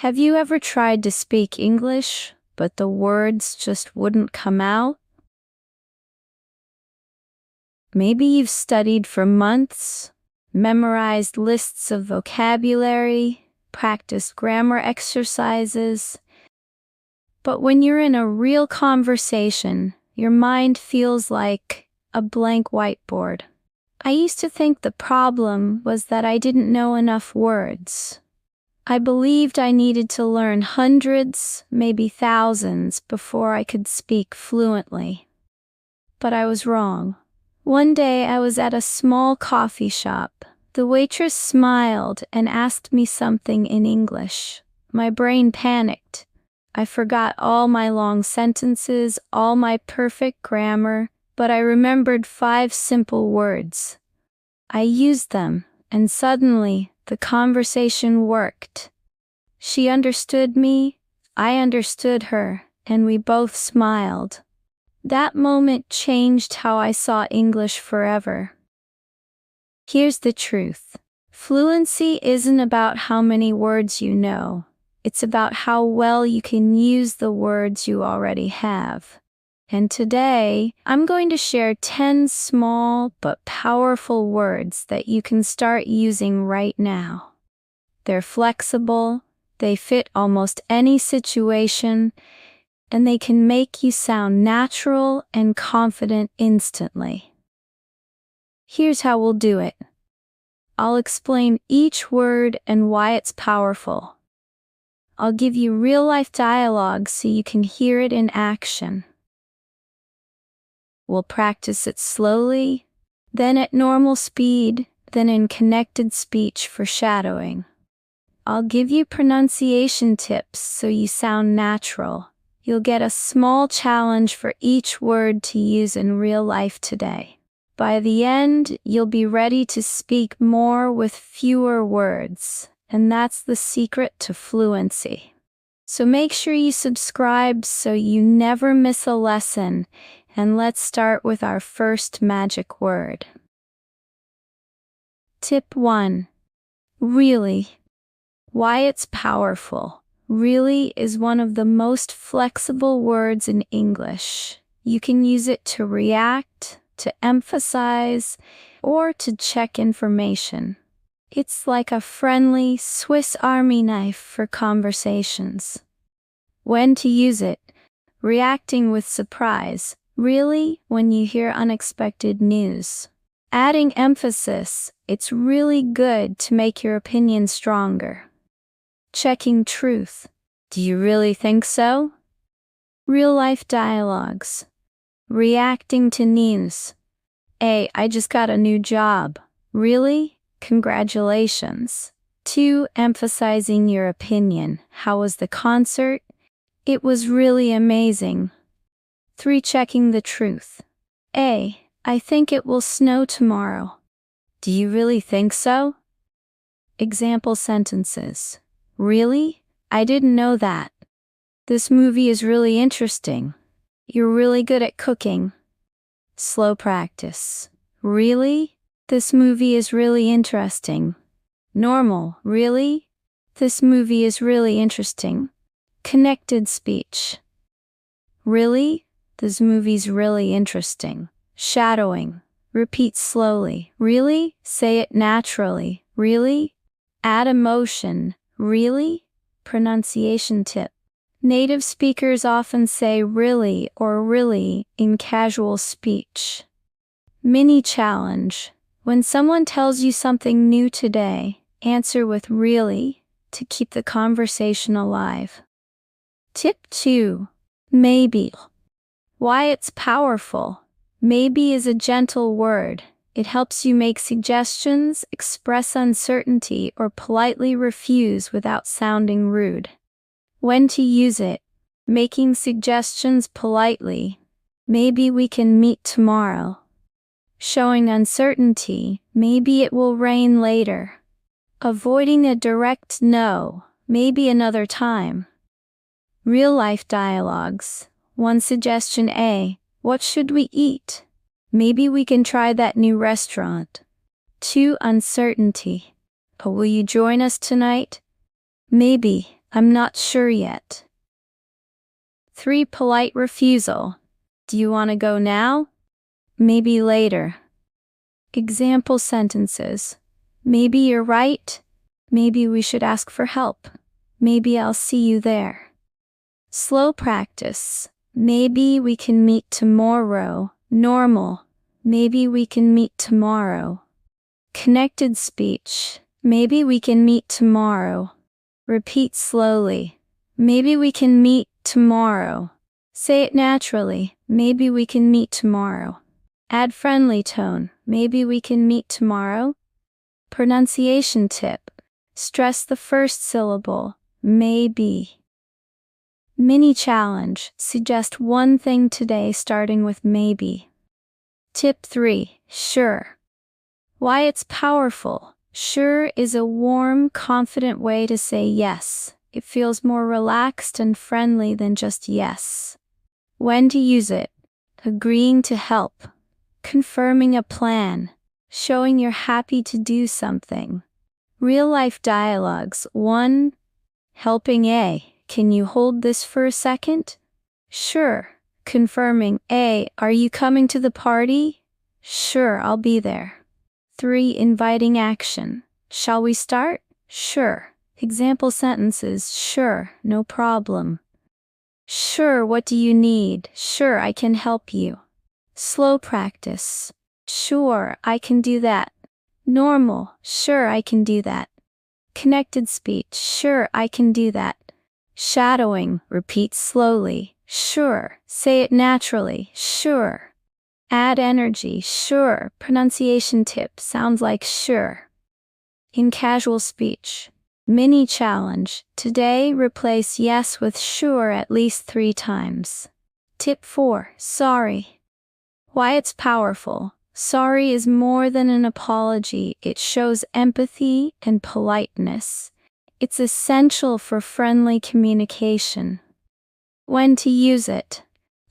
Have you ever tried to speak English, but the words just wouldn't come out? Maybe you've studied for months, memorized lists of vocabulary, practiced grammar exercises, but when you're in a real conversation, your mind feels like a blank whiteboard. I used to think the problem was that I didn't know enough words. I believed I needed to learn hundreds, maybe thousands, before I could speak fluently. But I was wrong. One day I was at a small coffee shop. The waitress smiled and asked me something in English. My brain panicked. I forgot all my long sentences, all my perfect grammar, but I remembered 5 simple words. I used them, and suddenly, the conversation worked. She understood me, I understood her, and we both smiled. That moment changed how I saw English forever. Here's the truth. Fluency isn't about how many words you know. It's about how well you can use the words you already have. And today, I'm going to share 10 small but powerful words that you can start using right now. They're flexible, they fit almost any situation, and they can make you sound natural and confident instantly. Here's how we'll do it. I'll explain each word and why it's powerful. I'll give you real-life dialogue so you can hear it in action. We'll practice it slowly, then at normal speed, then in connected speech for shadowing. I'll give you pronunciation tips so you sound natural. You'll get a small challenge for each word to use in real life today. By the end, you'll be ready to speak more with fewer words, and that's the secret to fluency. So make sure you subscribe so you never miss a lesson, and let's start with our first magic word. Tip 1. Really. Why it's powerful. Really is one of the most flexible words in English. You can use it to react, to emphasize, or to check information. It's like a friendly Swiss Army knife for conversations. When to use it? Reacting with surprise. Really, when you hear unexpected news. Adding emphasis. It's really good to make your opinion stronger. Checking truth. Do you really think so? Real-life dialogues. Reacting to news. A. I just got a new job. Really? Congratulations. 2. Emphasizing your opinion. How was the concert? It was really amazing. 3. Checking the truth. A. I think it will snow tomorrow. Do you really think so? Example sentences. Really? I didn't know that. This movie is really interesting. You're really good at cooking. Slow practice. Really? This movie is really interesting. Normal. Really? This movie is really interesting. Connected speech. Really? This movie's really interesting. Shadowing. Repeat slowly. Really? Say it naturally. Really? Add emotion. Really? Pronunciation tip. Native speakers often say really or really in casual speech. Mini challenge. When someone tells you something new today, answer with really to keep the conversation alive. Tip 2. Maybe. Why it's powerful. Maybe is a gentle word. It helps you make suggestions, express uncertainty, or politely refuse without sounding rude. When to use it. Making suggestions politely. Maybe we can meet tomorrow. Showing uncertainty. Maybe it will rain later. Avoiding a direct no. Maybe another time. Real-life dialogues. One suggestion A. What should we eat? Maybe we can try that new restaurant. 2. Uncertainty. Oh, will you join us tonight? Maybe. I'm not sure yet. 3. Polite refusal. Do you want to go now? Maybe later. Example sentences. Maybe you're right. Maybe we should ask for help. Maybe I'll see you there. Slow practice. Maybe we can meet tomorrow. Normal. Maybe we can meet tomorrow. Connected speech. Maybe we can meet tomorrow. Repeat slowly. Maybe we can meet tomorrow. Say it naturally. Maybe we can meet tomorrow. Add friendly tone. Maybe we can meet tomorrow. Pronunciation tip. Stress the first syllable. Maybe. Mini challenge. Suggest one thing today starting with maybe. Tip 3. Sure. Why it's powerful. Sure is a warm, confident way to say yes. It feels more relaxed and friendly than just yes. When to use it. Agreeing to help. Confirming a plan. Showing you're happy to do something. Real-life dialogues. 1. Helping A. Can you hold this for a second? Sure. Confirming A. Are you coming to the party? Sure, I'll be there. 3. Inviting action. Shall we start? Sure. Example sentences. Sure, no problem. Sure, what do you need? Sure, I can help you. Slow practice. Sure, I can do that. Normal. Sure, I can do that. Connected speech. Sure, I can do that. Shadowing. Repeat slowly. Sure. Say it naturally. Sure. Add energy. Sure. Pronunciation tip. Sounds like sure. In casual speech. Mini challenge. Today, replace yes with sure at least 3 times. Tip 4. Sorry. Why it's powerful. Sorry is more than an apology. It shows empathy and politeness. It's essential for friendly communication. When to use it.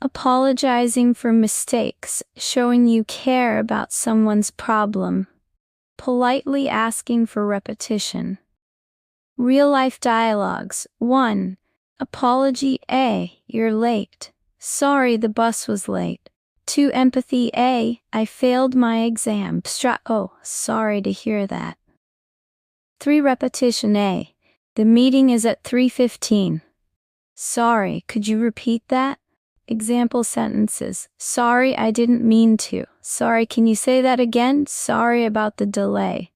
Apologizing for mistakes, showing you care about someone's problem. Politely asking for repetition. Real-life dialogues. 1. Apology A. You're late. Sorry, the bus was late. 2. Empathy A. I failed my exam. Oh, sorry to hear that. 3. Repetition A. The meeting is at 3:15. Sorry, could you repeat that? Example sentences. Sorry, I didn't mean to. Sorry, can you say that again? Sorry about the delay.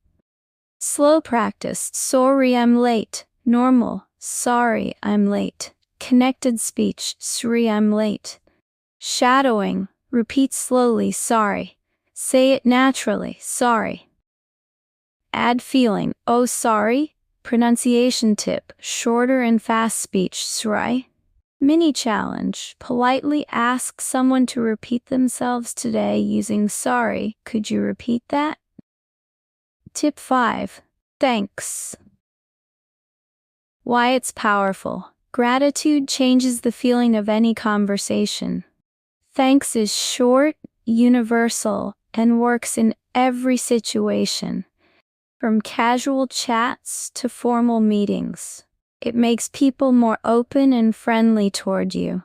Slow practice. Sorry, I'm late. Normal. Sorry, I'm late. Connected speech. Sorry, I'm late. Shadowing. Repeat slowly. Sorry. Say it naturally. Sorry. Add feeling. Oh, sorry. Pronunciation tip. Shorter and fast speech. Sorry. Mini challenge. Politely ask someone to repeat themselves today using sorry. Could you repeat that? Tip 5. Thanks. Why it's powerful. Gratitude changes the feeling of any conversation. Thanks is short, universal, and works in every situation. From casual chats to formal meetings. It makes people more open and friendly toward you.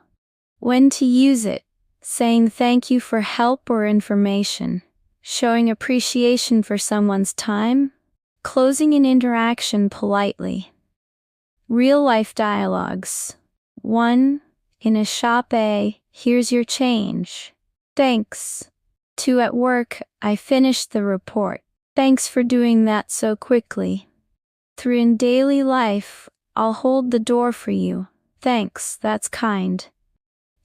When to use it. Saying thank you for help or information. Showing appreciation for someone's time. Closing an interaction politely. Real-life dialogues. 1. In a shop A. Here's your change. Thanks. 2. At work, I finished the report. Thanks for doing that so quickly. 3. In daily life, I'll hold the door for you. Thanks, that's kind.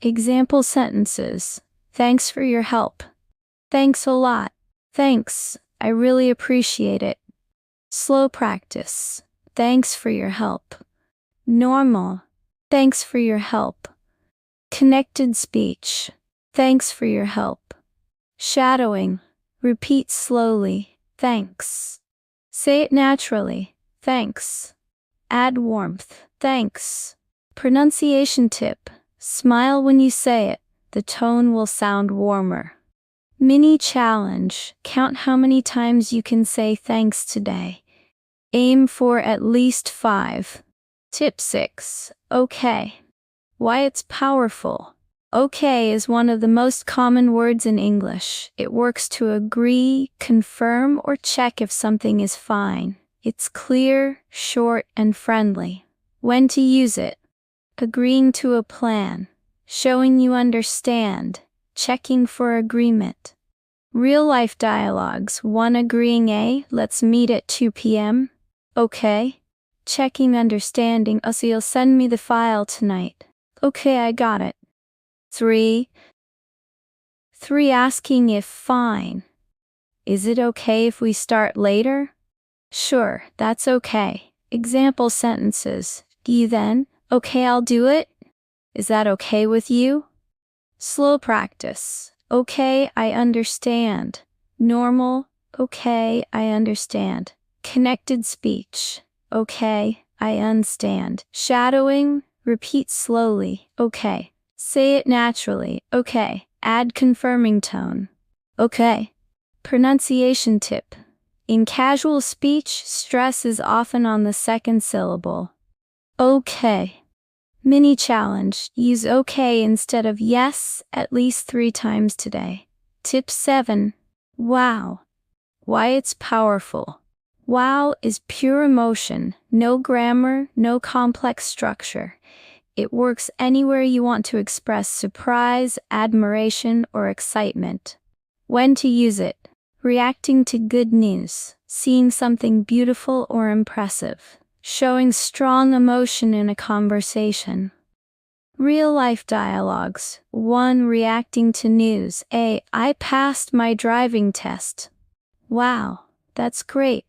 Example sentences. Thanks for your help. Thanks a lot. Thanks, I really appreciate it. Slow practice. Thanks for your help. Normal. Thanks for your help. Connected speech. Thanks for your help. Shadowing. Repeat slowly. Thanks. Say it naturally. Thanks. Add warmth. Thanks. Pronunciation tip. Smile when you say it. The tone will sound warmer. Mini challenge. Count how many times you can say thanks today. Aim for at least 5. Tip 6. Okay. Why it's powerful. Okay is one of the most common words in English. It works to agree, confirm, or check if something is fine. It's clear, short, and friendly. When to use it. Agreeing to a plan. Showing you understand. Checking for agreement. Real-life dialogues. 1. Agreeing A. Let's meet at 2 p.m. Okay. Checking understanding. So you'll send me the file tonight. Okay, I got it. 3. Asking if fine. Is it okay if we start later? Sure, that's okay. Example sentences. You then, okay, I'll do it. Is that okay with you? Slow practice. Okay, I understand. Normal. Okay, I understand. Connected speech. Okay, I understand. Shadowing. Repeat slowly. Okay. Say it naturally. Okay. Add confirming tone. Okay. Pronunciation tip. In casual speech, stress is often on the second syllable. Okay. Mini challenge. Use okay instead of yes at least 3 times today. Tip 7. Wow. Why it's powerful. Wow is pure emotion, no grammar, no complex structure. It works anywhere you want to express surprise, admiration, or excitement. When to use it. Reacting to good news, seeing something beautiful or impressive, showing strong emotion in a conversation. Real-life dialogues. 1. Reacting to news. A. I passed my driving test. Wow, that's great.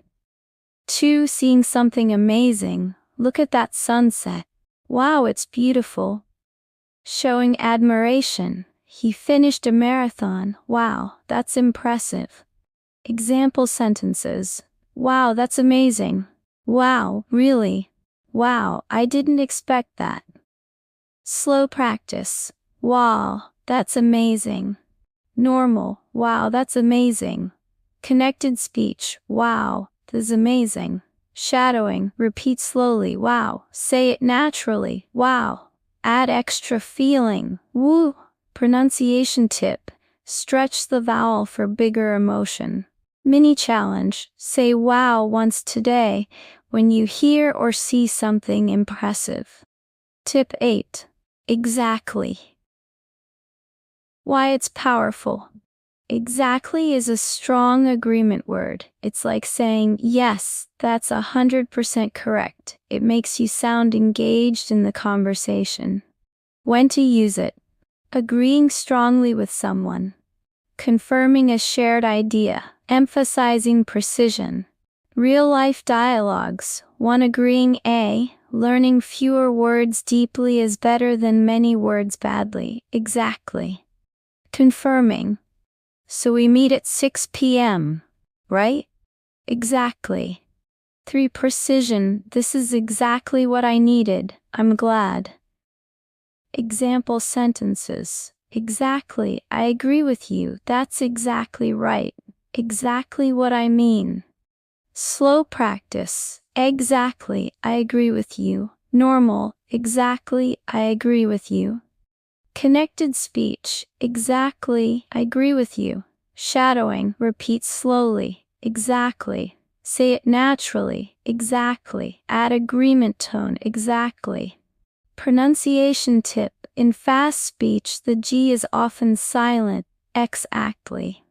2. Seeing something amazing. Look at that sunset. Wow, it's beautiful. Showing admiration. He finished a marathon. Wow, that's impressive. Example sentences. Wow, that's amazing. Wow, really? Wow, I didn't expect that. Slow practice. Wow, that's amazing. Normal. Wow, that's amazing. Connected speech. Wow, this is amazing. Shadowing. Repeat slowly. Wow. Say it naturally. Wow. Add extra feeling. Woo. Pronunciation tip. Stretch the vowel for bigger emotion. Mini challenge. Say wow once today when you hear or see something impressive. Tip 8. Exactly. Why it's powerful. Exactly is a strong agreement word. It's like saying, yes, that's 100% correct. It makes you sound engaged in the conversation. When to use it. Agreeing strongly with someone. Confirming a shared idea. Emphasizing precision. Real-life dialogues. 1. Agreeing A. Learning fewer words deeply is better than many words badly. Exactly. Confirming. So we meet at 6 p.m., right? Exactly. 3. Precision. This is exactly what I needed. I'm glad. Example sentences. Exactly. I agree with you. That's exactly right. Exactly what I mean. Slow practice. Exactly. I agree with you. Normal. Exactly. I agree with you. Connected speech. Exactly. I agree with you. Shadowing. Repeat slowly. Exactly. Say it naturally. Exactly. Add agreement tone. Exactly. Pronunciation tip. In fast speech, the G is often silent. Exactly.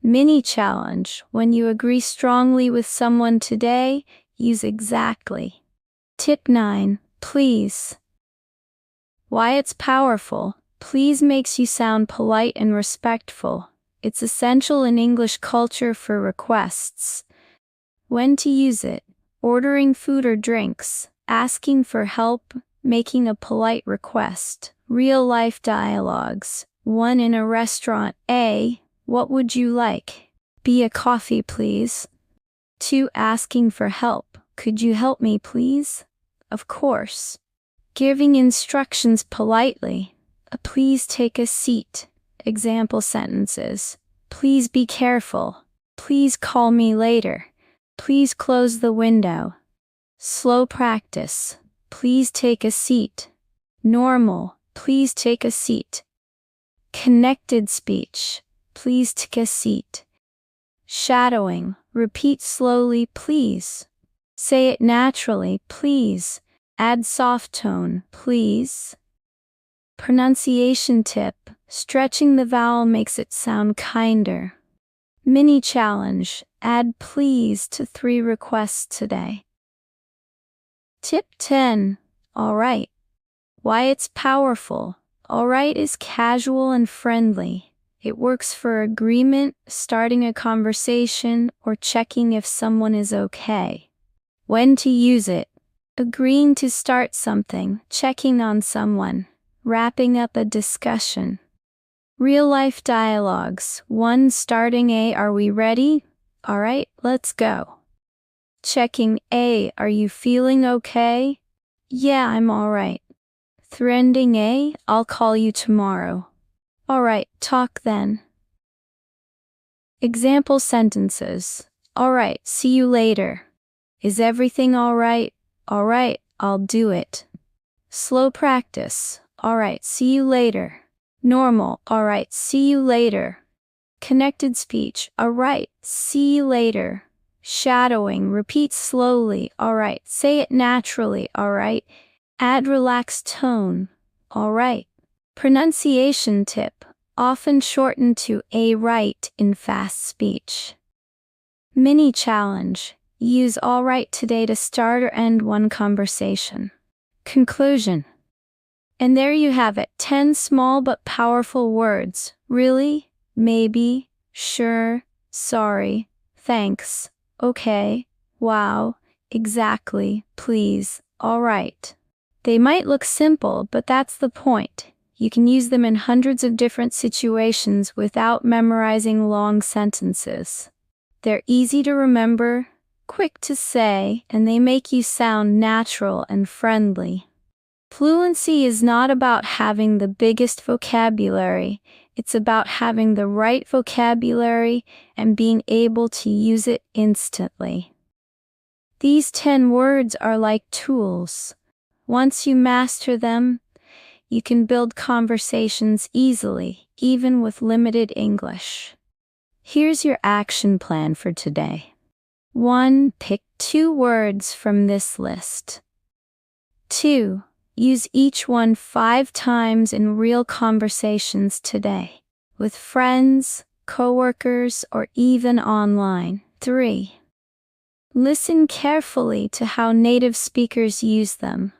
Mini challenge. When you agree strongly with someone today, use exactly. Tip 9. Please. Why it's powerful. Please makes you sound polite and respectful. It's essential in English culture for requests. When to use it. Ordering food or drinks. Asking for help. Making a polite request. Real-life dialogues. 1. In a restaurant. A. What would you like? B. A coffee, please. 2. Asking for help. Could you help me, please? Of course. Giving instructions politely. Please take a seat. Example sentences. Please be careful. Please call me later. Please close the window. Slow practice. please take a seat. Normal, please take a seat. Connected speech, please take a seat. Shadowing, repeat slowly, please. Say it naturally, please. Add soft tone, please. Pronunciation tip, stretching the vowel makes it sound kinder. Mini challenge, add please to 3 requests today. Tip 10, alright. Why it's powerful. Alright is casual and friendly. It works for agreement, starting a conversation, or checking if someone is okay. When to use it. Agreeing to start something, checking on someone, wrapping up a discussion. Real-life dialogues. 1. Starting a, are we ready? Alright, let's go. Checking a, are you feeling okay? Yeah, I'm alright. Threading a, I'll call you tomorrow. Alright, talk then. Example sentences. Alright, see you later. Is everything alright? Alright, I'll do it. Slow practice. Alright, see you later. Normal. Alright, see you later. Connected speech. Alright, see you later. Shadowing. Repeat slowly. Alright, say it naturally. Alright. Add relaxed tone. Alright. Pronunciation tip. Often shortened to a right in fast speech. Mini challenge. Use alright today to start or end one conversation. Conclusion. And there you have it, 10 small but powerful words. Really, maybe, sure, sorry, thanks, okay, wow, exactly, please, alright. They might look simple, but that's the point. You can use them in hundreds of different situations without memorizing long sentences. They're easy to remember, quick to say, and they make you sound natural and friendly. Fluency is not about having the biggest vocabulary, it's about having the right vocabulary and being able to use it instantly. These 10 words are like tools. Once you master them, you can build conversations easily, even with limited English. Here's your action plan for today. 1. Pick 2 words from this list. 2. Use each one 5 times in real conversations today, with friends, coworkers, or even online. 3. Listen carefully to how native speakers use them.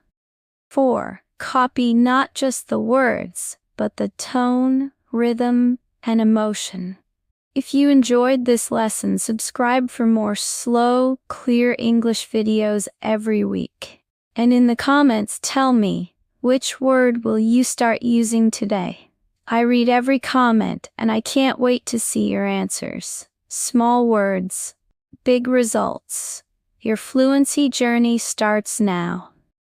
4. Copy not just the words, but the tone, rhythm, and emotion. If you enjoyed this lesson, subscribe for more slow, clear English videos every week. And in the comments, tell me, which word will you start using today? I read every comment, and I can't wait to see your answers. Small words, big results. Your fluency journey starts now.